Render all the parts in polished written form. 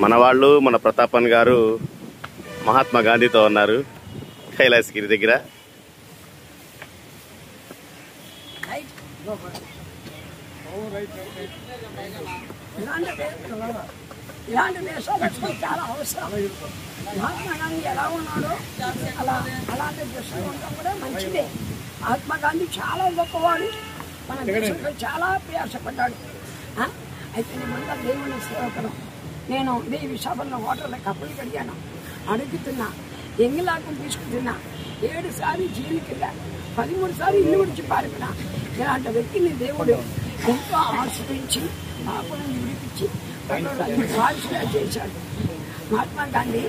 మన వాళ్ళు మన ప్రతాపన్ గారు మహాత్మా గాంధీతో ఉన్నారు కైలాసగిరి దగ్గర. ఇలాంటి దేశాలకు చాలా అవసరం. మహాత్మా గాంధీ ఎలా ఉన్నాడో అలాంటి దృష్టి ఉండడం కూడా మంచిదే. మహాత్మా గాంధీ చాలా గొప్పవాడు, మన దేశంలో చాలా ప్రయాసపడ్డాడు. అయితే నేను ముందు దేవుని సేవకుడు. నేను ఇదే విశాఖలో హోటల్లో కప్పులు కడిగాను, అడుగుతున్నా, ఎంగిలాకం తీసుకుంటున్నా, 7 సార్లు జైలుకి వెళ్ళా, 13 సార్లు ఇల్లు విడిచి పారిపోయినా. ఇలాంటి వ్యక్తిని దేవుడు ఎంతో ఆశ్రయించి పాపను విడిపించి వారసుగా చేశాడు. మహాత్మా గాంధీ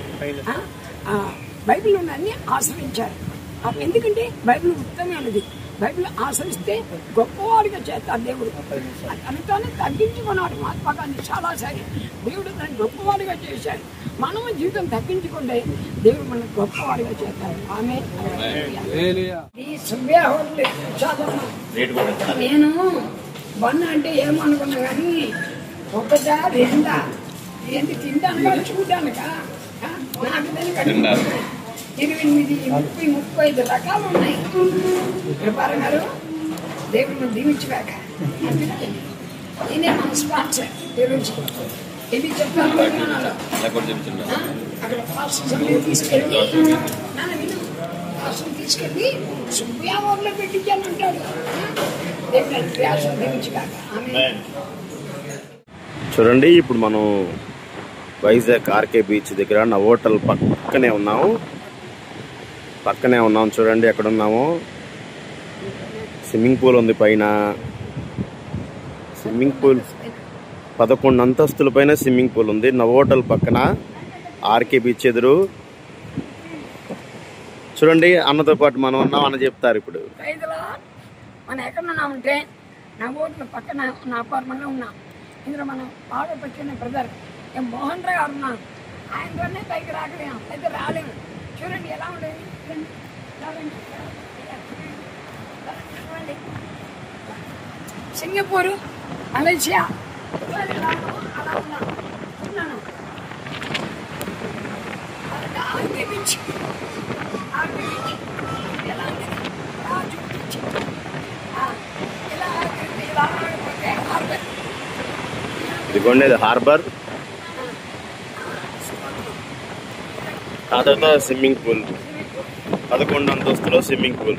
బైబిల్ అన్ని ఆశ్రయించారు. ఎందుకంటే బైబిల్ ఉత్తమమైనది. బైబిల్ ఆశ్రయిస్తే గొప్పవాడిగా చేస్తాడు దేవుడు. తనతోనే తగ్గించుకున్నాడు మహాత్మా గాంధీ చాలాసారి. దేవుడు తనని గొప్పవాడిగా చేశాడు. మనము జీవితం తగ్గించుకుంటే దేవుడు మనకు గొప్పవాడిగా చేస్తాడు. ఆమె నేను వన్ అంటే ఏమనుకున్నా కానీ ఒకటా రెండా ఏంటి తింటానుగా చూడ్డానుక నాకు తెలియదు. 28, 30, 35 రకాలు ఉన్నాయి. కృపారావు గారు దేవుడిని దీవించగాక. నేనే మన స్పాన్సర్ ఈరోజు ఇది చెప్తాను. అక్కడ పాస్టర్ తీసుకెళ్ళి పాస్టర్ తీసుకెళ్ళి సుబ్యావూరులో పెట్టించానంటాడు. దేవుని ప్రయాసం దీవించగాక. చూడండి, ఇప్పుడు మనం వైజాగ్ ఆర్కే బీచ్ దగ్గర నా హోటల్ పక్కనే ఉన్నాం. చూడండి ఎక్కడ ఉన్నాము. స్విమ్మింగ్ పూల్ ఉంది పైన. స్విమ్మింగ్ పూల్ 11 అంతస్తుల పైన స్విమ్మింగ్ పూల్ ఉంది. నా హోటల్ పక్కన ఆర్కే బీచ్ ఎదురు. చూడండి, అన్నతో పాటు మనం ఉన్నాం అన్న చెప్తారు. ఇప్పుడు మనం ఎక్కడున్నామంటే నా హోటల్ పక్కన నా అపార్ట్మెంట్లో ఉన్నాం. ఇందులో మనం బాగా పెట్టిన బ్రదర్ మోహన్ రావు గారు ఉన్నాం. ఆయనతోనే పైకి రాగలేము, అయితే రాలేము. చూడండి ఎలా ఉండేది. సింగపూరు, మలేషియా అలా ఉన్నాను. ఎలా ఇదిగోండి హార్బర్, ఆ తర్వాత స్విమ్మింగ్ పూల్, 11 అంతస్తులో స్విమ్మింగ్ పూల్.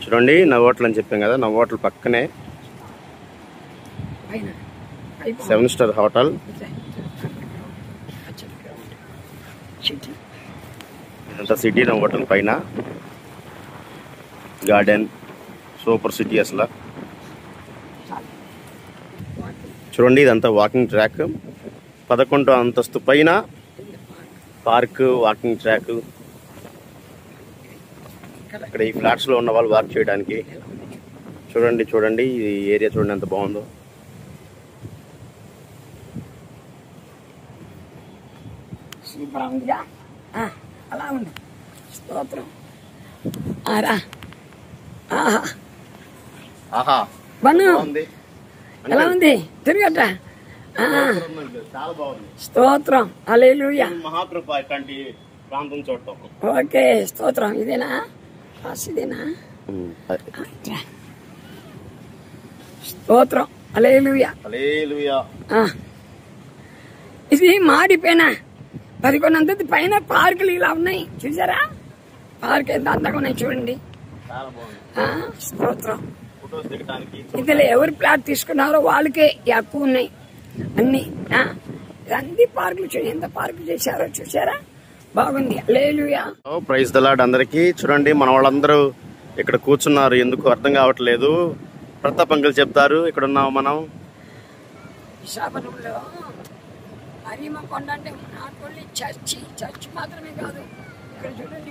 చూడండి, నా హోటల్ అని చెప్పాం కదా, నా హోటల్ పక్కనే 7 స్టార్ హోటల్. ఇదంతా సిటీ. నా హోటల్ పైన గార్డెన్, సూపర్ సిటీ అసలు. చూడండి, ఇదంతా వాకింగ్ ట్రాక్. 11వ అంతస్తు పైన పార్క్, వాకింగ్ ట్రాక్. ఇక్కడ ఈ ఫ్లాట్స్ లో ఉన్న వాళ్ళు వాక్ చేయడానికి. చూడండి ఈ ఏరియా చూడండి ఎంత బాగుందో. అలా ఉంది. స్తోత్రం. ఎలా ఉంది తిరిగట? స్తోత్రం. హల్లెలూయా. మహాకృప ఇట్లాంటి ప్రాంతం చూడటం. ఓకే, స్తోత్రం. ఇదేనా ఇదేనా? స్తోత్రం. హల్లెలూయా. హల్లెలూయా. ఇది మాడిపోయినా 11 అంతస్తు పైన పార్కులు ఇలా ఉన్నాయి. చూసారా? పార్క్ ఎంత అందంగా ఉన్నాయి చూడండి. స్తోత్రం. ఇందులో ఎవరు ప్లాట్ తీసుకున్నారో వాళ్ళకే ఎక్కువ ఉన్నాయి అన్ని. అన్ని పార్కులు చూడండి, ఎంత పార్కులు చేశారో చూసారా? బాగుంది. హల్లెలూయా. ప్రైజ్ ది లార్డ్ అందరికీ. చూడండి, మన వాళ్ళందరూ ఇక్కడ కూర్చున్నారు. ఎందుకు అర్థం కావట్లేదు. ప్రతాప్ అంకుల్ చెప్తారు. ఇక్కడ ఉన్నాము మనం విశాఖపట్నంలో. హరిమ కొండ అంటే నాట్ ఓన్లీ చర్చి మాత్రమే కాదు. ఇక్కడ చూడండి,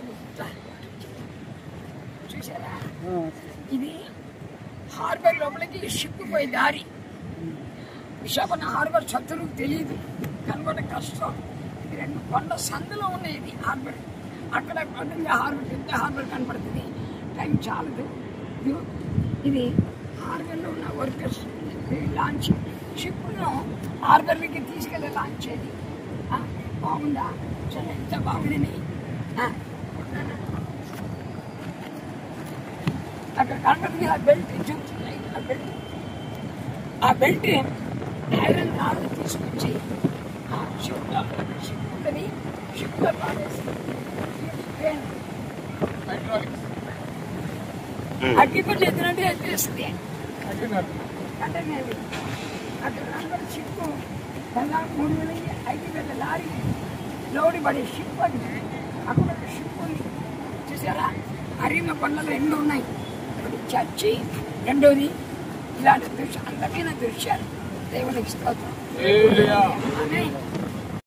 చూసారా? ఇది హార్బర్ లోపలికి షిప్ పోయి దారి. విశాఖపట్నం హార్బర్ శత్రువుకు తెలియదు, కనుగొనడం కష్టం. రెండు కొండ సందులో ఉన్నాయి ఇది హార్బర్. అక్కడ హార్బర్ పెద్ద హార్బర్ కనపడుతుంది. టైం చాలదు. ఇది హార్బర్లో ఉన్న వర్కర్స్ లాంచ్ షిప్ను హార్బర్కి తీసుకెళ్ళి లాంచ్ అది బాగుందా? చాలా ఎంత బాగుంది. అక్కడ కనపడుతుంది ఆ బెల్ట్ చూస్తున్నాయి. ఆ బెల్ట్ ఐరన్ రాళ్ళు తీసుకొచ్చి షిప్ ఉంటుంది, షిప్లో పాడేసి అగ్గిపల్లి ఎత్తినట్టు ఎత్తేస్తుంది. అంటే నేను అక్కడ కనపడి షిప్ దాదాపు 3,000-5,000 లారీ లోడి పడే షిప్ అది. అక్కడ ఒక షిప్ ఉంది చూసారా? అరిమ కొండలు 2 ఉన్నాయి. ఒకటి చర్చి, రెండోది ఇలాంటి అందమైన దృశ్యాలు. దేవునికి స్తోత్రం.